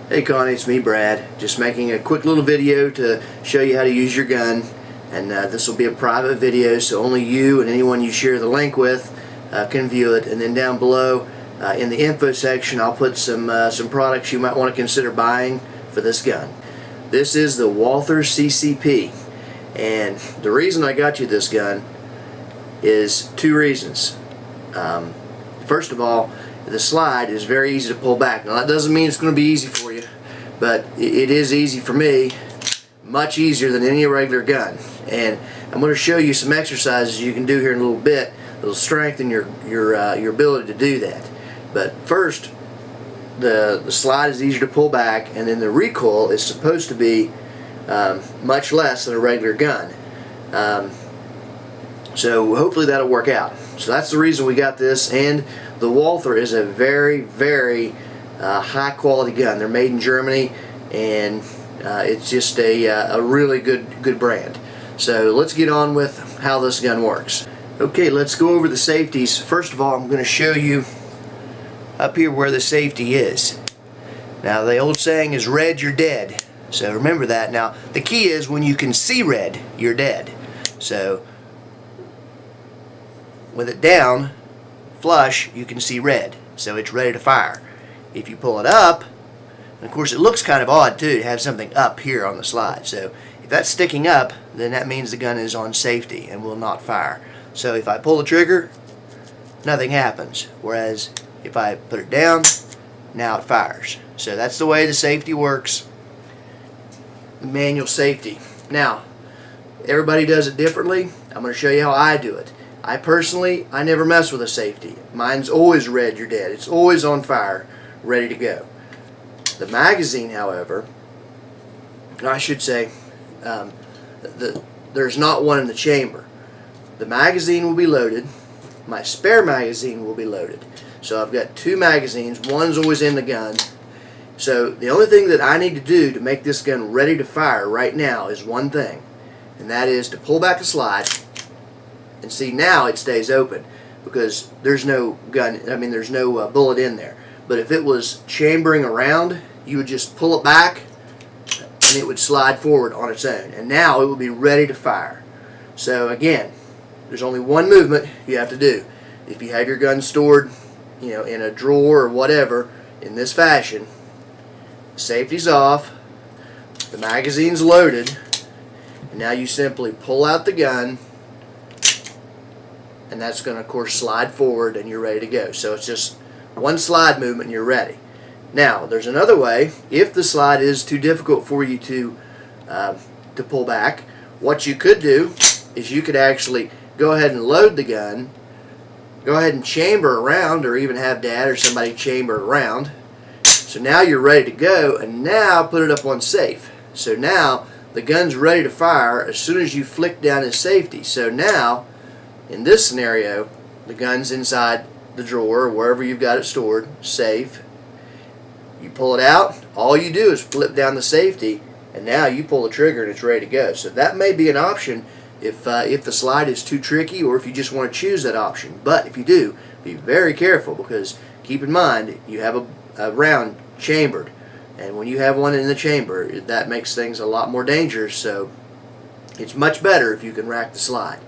Hey Connie, it's me Brad, just making a quick little video to show you how to use your gun, and this will be a private video, so only you and anyone you share the link with can view it. And then down below in the info section I'll put some products you might want to consider buying for this gun. This is the Walther CCP, and the reason I got you this gun is two reasons. First of all, the slide is very easy to pull back. Now that doesn't mean it's going to be easy for you, but it is easy for me, much easier than any regular gun. And I'm going to show you some exercises you can do here in a little bit that'll strengthen your ability to do that. But first, the slide is easier to pull back, and then the recoil is supposed to be much less than a regular gun. So hopefully that'll work out. So that's the reason we got this. And the Walther is a very, very high quality gun. They're made in Germany, and it's just a really good brand. So let's get on with how this gun works. Okay, let's go over the safeties. First of all, I'm going to show you up here where the safety is. Now the old saying is red, you're dead. So remember that. Now the key is when you can see red, you're dead. So with it down flush, you can see red, so it's ready to fire. If you pull it up, and of course it looks kind of odd too to have something up here on the slide, so if that's sticking up, then that means the gun is on safety and will not fire. So if I pull the trigger, nothing happens, whereas if I put it down, now it fires. So that's the way the safety works, the manual safety. Now everybody does it differently. I'm going to show you how I do it. I personally never mess with a safety. Mine's always red, you're dead. It's always on fire, ready to go. The magazine, however, I should say, there's not one in the chamber. The magazine will be loaded. My spare magazine will be loaded. So I've got two magazines. One's always in the gun. So the only thing that I need to do to make this gun ready to fire right now is one thing, and that is to pull back the slide. And see, now it stays open because there's no gun, there's no bullet in there. But if it was chambering around, you would just pull it back and it would slide forward on its own. And now it will be ready to fire. So again, there's only one movement you have to do. If you have your gun stored, in a drawer or whatever, in this fashion, the safety's off, the magazine's loaded, and now you simply pull out the gun, and that's going to, of course, slide forward and you're ready to go. So it's just one slide movement and you're ready. Now there's another way. If the slide is too difficult for you to pull back, what you could do is you could actually go ahead and load the gun, go ahead and chamber around, or even have Dad or somebody chamber around. So now you're ready to go, and now put it up on safe. So now the gun's ready to fire as soon as you flick down his safety. So now in this scenario, the gun's inside the drawer or wherever you've got it stored, safe. You pull it out, all you do is flip down the safety, and now you pull the trigger and it's ready to go. So that may be an option if the slide is too tricky, or if you just want to choose that option. But if you do, be very careful, because keep in mind you have a round chambered, and when you have one in the chamber, that makes things a lot more dangerous. So it's much better if you can rack the slide.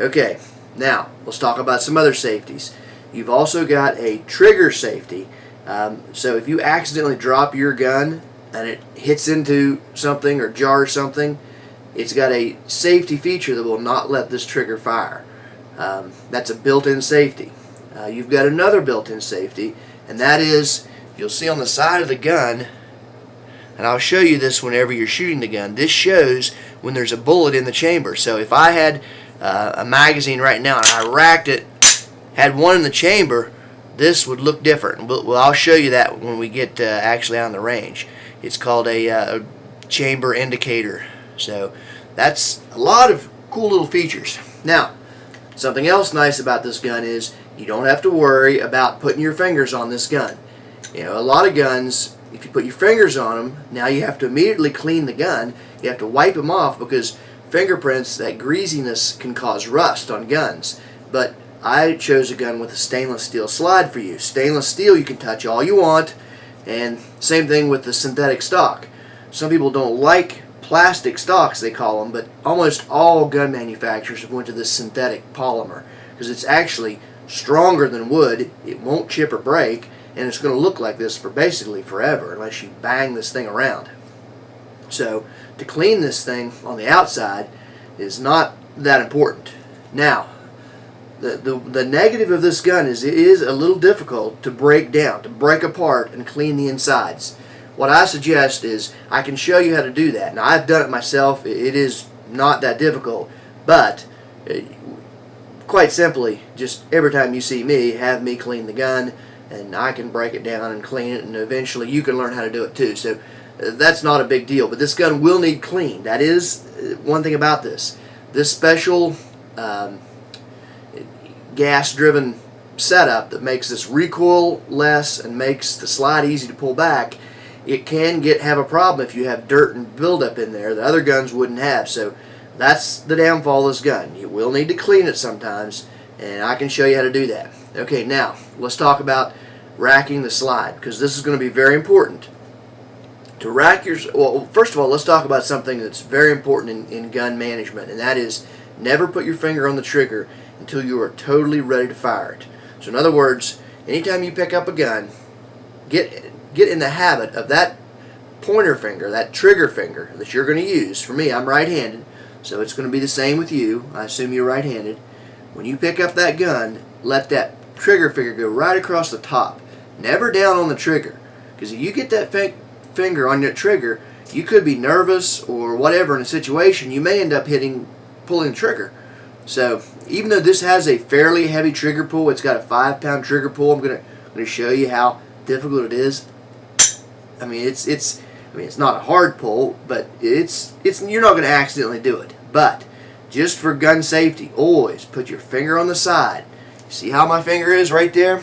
Okay, now let's talk about some other safeties. You've also got a trigger safety. So if you accidentally drop your gun and it hits into something or jars something, it's got a safety feature that will not let this trigger fire. That's a built-in safety. You've got another built-in safety, and that is, you'll see on the side of the gun, and I'll show you this whenever you're shooting the gun. This shows when there's a bullet in the chamber. So if I had a magazine right now and I racked it, had one in the chamber, this would look different. Well, I'll show you that when we get actually on the range. It's called a chamber indicator. So that's a lot of cool little features. Now, something else nice about this gun is you don't have to worry about putting your fingers on this gun. A lot of guns, if you put your fingers on them, now you have to immediately clean the gun. You have to wipe them off, because fingerprints, that greasiness, can cause rust on guns. But I chose a gun with a stainless steel slide for you. Stainless steel you can touch all you want, And same thing with the synthetic stock. Some people don't like plastic stocks, they call them, but almost all gun manufacturers have went to this synthetic polymer because it's actually stronger than wood. It won't chip or break, and it's going to look like this for basically forever unless you bang this thing around. So to clean this thing on the outside is not that important. Now, the negative of this gun is it is a little difficult to break down, to break apart and clean the insides. What I suggest is I can show you how to do that. Now, I've done it myself. It is not that difficult, but quite simply, just every time you see me, have me clean the gun, and I can break it down and clean it, and eventually you can learn how to do it too. So that's not a big deal, but this gun will need cleaned. That is one thing about this. This special gas-driven setup that makes this recoil less and makes the slide easy to pull back, it can have a problem if you have dirt and buildup in there that other guns wouldn't have. So that's the downfall of this gun. You will need to clean it sometimes, and I can show you how to do that. Okay, now let's talk about racking the slide, because this is going to be very important. To rack your, well, first of all, let's talk about something that's very important in gun management, and that is never put your finger on the trigger until you are totally ready to fire it. So in other words, anytime you pick up a gun, get in the habit of that pointer finger, that trigger finger that you're going to use. For me, I'm right-handed, so it's going to be the same with you. I assume you're right-handed. When you pick up that gun, let that trigger finger go right across the top, never down on the trigger, because if you get that finger on your trigger, you could be nervous or whatever in a situation, you may end up pulling the trigger. So even though this has a fairly heavy trigger pull, it's got a 5-pound trigger pull. I'm going to show you how difficult it is. I mean, it's not a hard pull, but you're not going to accidentally do it. But just for gun safety, always put your finger on the side. See how my finger is right there?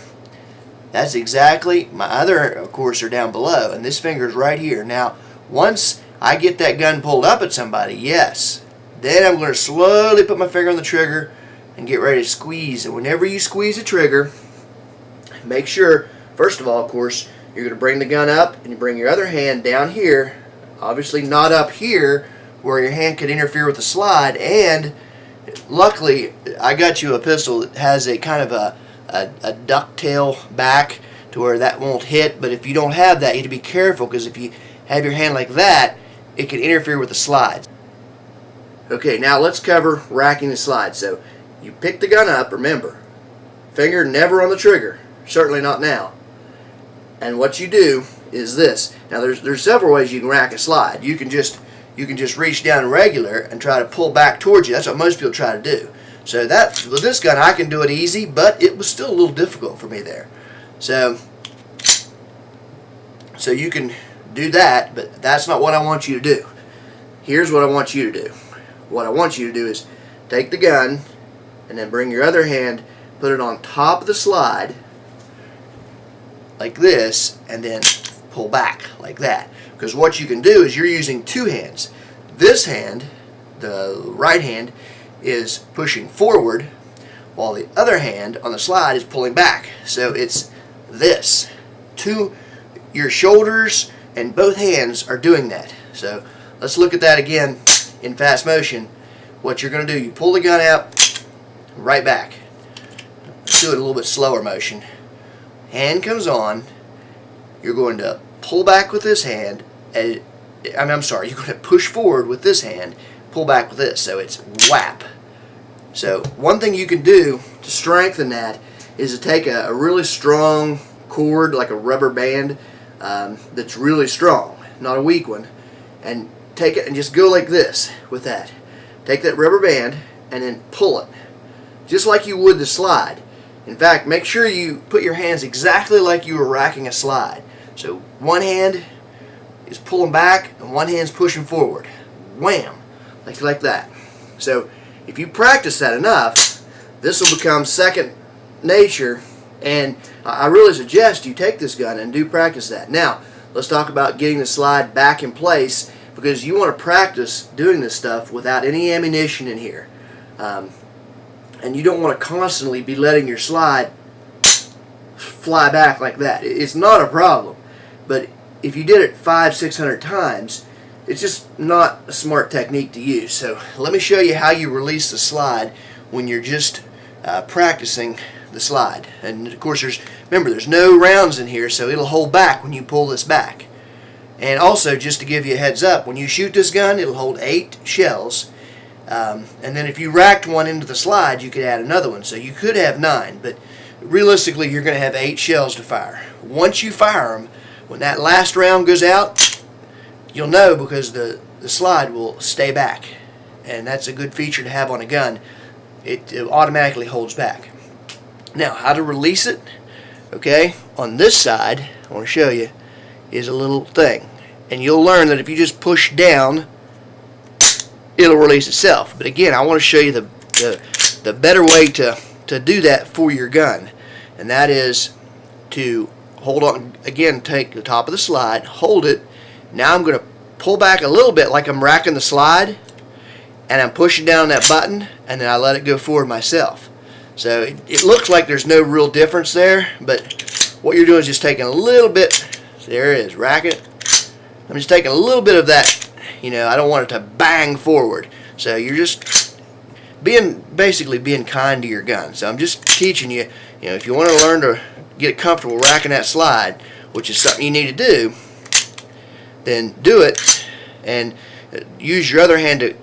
That's exactly, my other, of course, are down below, and this finger is right here. Now, once I get that gun pulled up at somebody, yes, then I'm going to slowly put my finger on the trigger and get ready to squeeze. And whenever you squeeze the trigger, make sure, first of all, of course, you're going to bring the gun up and you bring your other hand down here, obviously not up here where your hand could interfere with the slide. And luckily, I got you a pistol that has a kind of a ducktail back to where that won't hit. But if you don't have that, you have to be careful, because if you have your hand like that, it can interfere with the slides. Okay, now let's cover racking the slide. So you pick the gun up, remember, finger never on the trigger, certainly not now. And what you do is this. Now there's several ways you can rack a slide. You can just reach down regular and try to pull back towards you. That's what most people try to do. So with this gun I can do it easy, but it was still a little difficult for me there. So you can do that, but that's not what I want you to do. Here's what I want you to do. What I want you to do is take the gun and then bring your other hand, put it on top of the slide like this, and then pull back like that. Because what you can do is you're using two hands. This hand, the right hand, is pushing forward, while the other hand on the slide is pulling back. So it's this. Your shoulders and both hands are doing that. So let's look at that again in fast motion. What you're going to do, you pull the gun out, right back. Let's do it a little bit slower motion. Hand comes on. You're going to pull back with this hand. You're going to push forward with this hand, pull back with this. So it's whap. So one thing you can do to strengthen that is to take a really strong cord, like a rubber band that's really strong, not a weak one, and take it and just go like this with that. Take that rubber band and then pull it, just like you would the slide. In fact, make sure you put your hands exactly like you were racking a slide. So one hand is pulling back and one hand's pushing forward. Wham! Like that. So if you practice that enough, this will become second nature, and I really suggest you take this gun and do practice that. Now, let's talk about getting the slide back in place, because you want to practice doing this stuff without any ammunition in here. And you don't want to constantly be letting your slide fly back like that. It's not a problem. But if you did it 500-600 times, it's just not a smart technique to use. So let me show you how you release the slide when you're just practicing the slide. And of course, remember, there's no rounds in here, so it'll hold back when you pull this back. And also, just to give you a heads up, when you shoot this gun, it'll hold 8 shells. And then if you racked one into the slide, you could add another one. So you could have 9, but realistically, you're going to have 8 shells to fire. Once you fire them, when that last round goes out, you'll know because the slide will stay back. And that's a good feature to have on a gun. It automatically holds back. Now, how to release it? Okay, on this side, I want to show you, is a little thing. And you'll learn that if you just push down, it'll release itself. But again, I want to show you the better way to do that for your gun. And that is to hold on, again, take the top of the slide, hold it. Now I'm going to pull back a little bit like I'm racking the slide, and I'm pushing down that button, and then I let it go forward myself. So it looks like there's no real difference there, but what you're doing is just taking a little bit, there it is, rack it. I'm just taking a little bit of that, I don't want it to bang forward. So you're just basically being kind to your gun. So I'm just teaching you, if you want to learn to get comfortable racking that slide, which is something you need to do, then do it, and use your other hand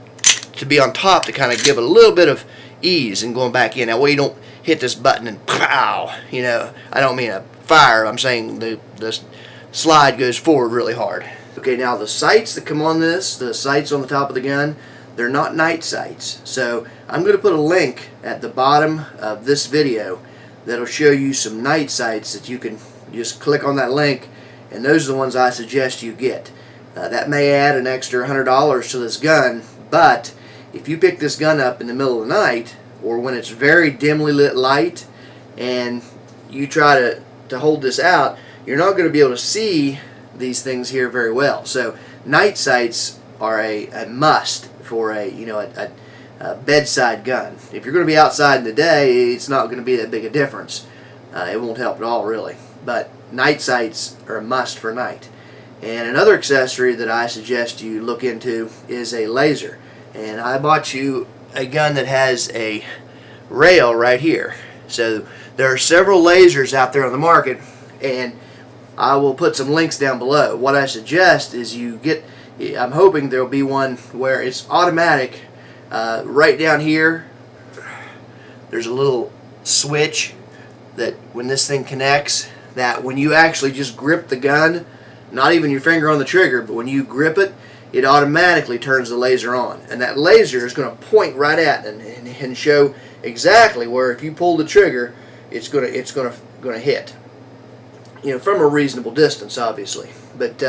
to be on top to kind of give it a little bit of ease and going back in. That way you don't hit this button and pow, I don't mean a fire, I'm saying the slide goes forward really hard. Okay, now the sights that come on this, the sights on the top of the gun, they're not night sights. So I'm going to put a link at the bottom of this video that'll show you some night sights that you can just click on that link, and those are the ones I suggest you get. That may add an extra $100 to this gun, but if you pick this gun up in the middle of the night or when it's very dimly lit light and you try to hold this out, you're not going to be able to see these things here very well. So night sights are a must for a bedside gun. If you're going to be outside in the day, it's not going to be that big a difference. It won't help at all, really. But night sights are a must for night. And another accessory that I suggest you look into is a laser. And I bought you a gun that has a rail right here. So there are several lasers out there on the market, and I will put some links down below. What I suggest is I'm hoping there will be one where it's automatic. Right down here, there's a little switch that when this thing connects, that when you actually just grip the gun, not even your finger on the trigger, but when you grip it, it automatically turns the laser on. And that laser is going to point right at and show exactly where, if you pull the trigger, it's going to hit. From a reasonable distance, obviously. But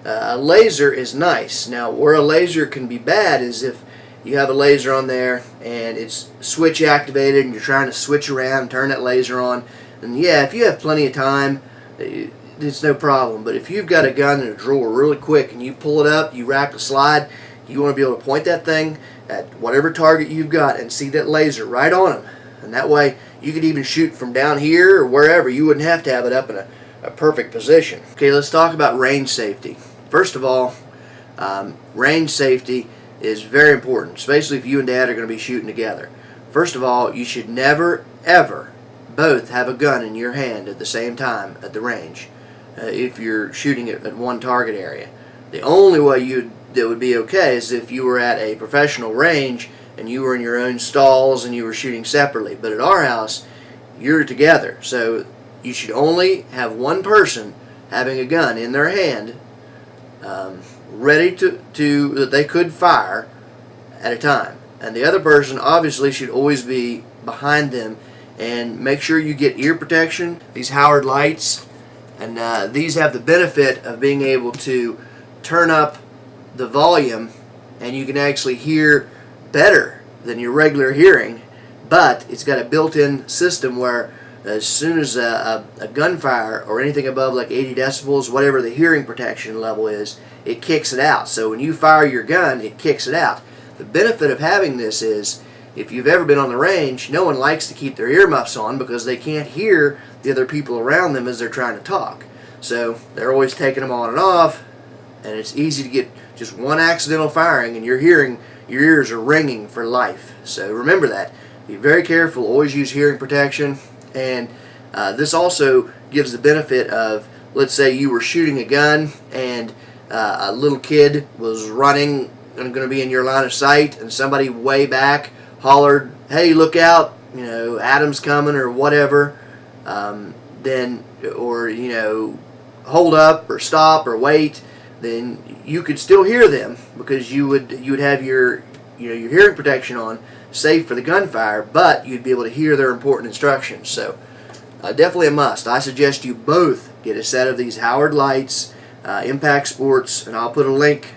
a laser is nice. Now, where a laser can be bad is if you have a laser on there and it's switch activated and you're trying to switch around and turn that laser on. And yeah, if you have plenty of time, it's no problem. But if you've got a gun in a drawer really quick and you pull it up, you rack the slide, you want to be able to point that thing at whatever target you've got and see that laser right on them. And that way you could even shoot from down here or wherever. You wouldn't have to have it up in a perfect position. Okay, let's talk about range safety. First of all, range safety is very important, especially if you and Dad are going to be shooting together. First of all, you should never, ever both have a gun in your hand at the same time at the range if you're shooting at one target area. The only way that would be okay is if you were at a professional range and you were in your own stalls and you were shooting separately. But at our house, you're together, so you should only have one person having a gun in their hand ready that they could fire at a time. And the other person obviously should always be behind them, and make sure you get ear protection. These Howard lights, and these have the benefit of being able to turn up the volume, and you can actually hear better than your regular hearing, but it's got a built-in system where as soon as a gunfire or anything above like 80 decibels, whatever the hearing protection level is, it kicks it out. So when you fire your gun, it kicks it out. The benefit of having this is, if you've ever been on the range, no one likes to keep their earmuffs on because they can't hear the other people around them as they're trying to talk. So they're always taking them on and off, and it's easy to get just one accidental firing and your ears are ringing for life. So remember that. Be very careful. Always use hearing protection. And this also gives the benefit of, let's say you were shooting a gun and a little kid was running and going to be in your line of sight, and somebody way back hollered, "Hey, look out, Adam's coming," or whatever. Then, or hold up or stop or wait. Then you could still hear them because you would have your your hearing protection on, safe for the gunfire, but you'd be able to hear their important instructions. So definitely a must. I suggest you both get a set of these Howard lights, Impact Sports, and I'll put a link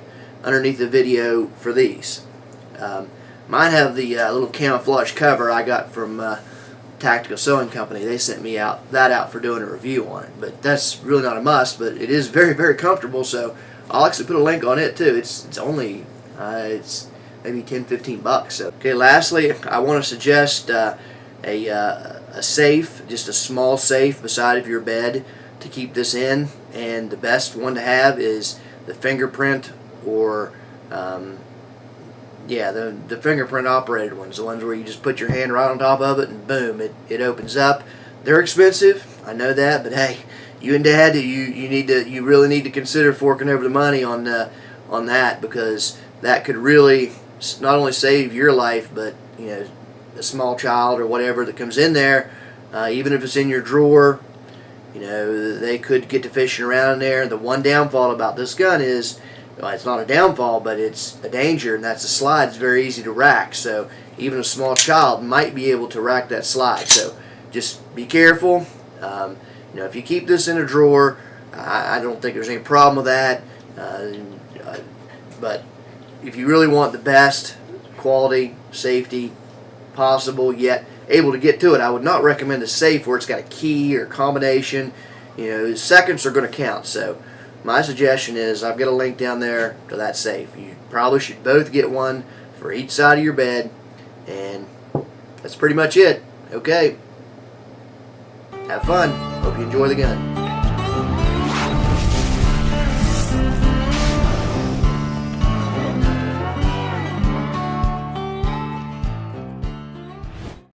underneath the video for these. Mine have the little camouflage cover I got from Tactical Sewing Company. They sent me that out for doing a review on it, but that's really not a must, but it is very, very comfortable. So I'll actually put a link on it too. It's only it's maybe $10-15. So okay, lastly, I want to suggest a safe, just a small safe beside of your bed to keep this in, and the best one to have is the fingerprint or the fingerprint operated ones, the ones where you just put your hand right on top of it and boom, it opens up. They're expensive, I know that, but hey, you and Dad, you really need to consider forking over the money on that, because that could really not only save your life, but a small child or whatever that comes in there, even if it's in your drawer, they could get to fishing around in there. The one downfall about this gun is, well, it's not a downfall, but it's a danger, and that's the slide. It's very easy to rack, so even a small child might be able to rack that slide. So just be careful. If you keep this in a drawer, I don't think there's any problem with that. But if you really want the best quality, safety possible, yet able to get to it, I would not recommend a safe where it's got a key or combination. Seconds are going to count. So my suggestion is, I've got a link down there to that safe. You probably should both get one for each side of your bed, and that's pretty much it. Okay. Have fun. Hope you enjoy the gun.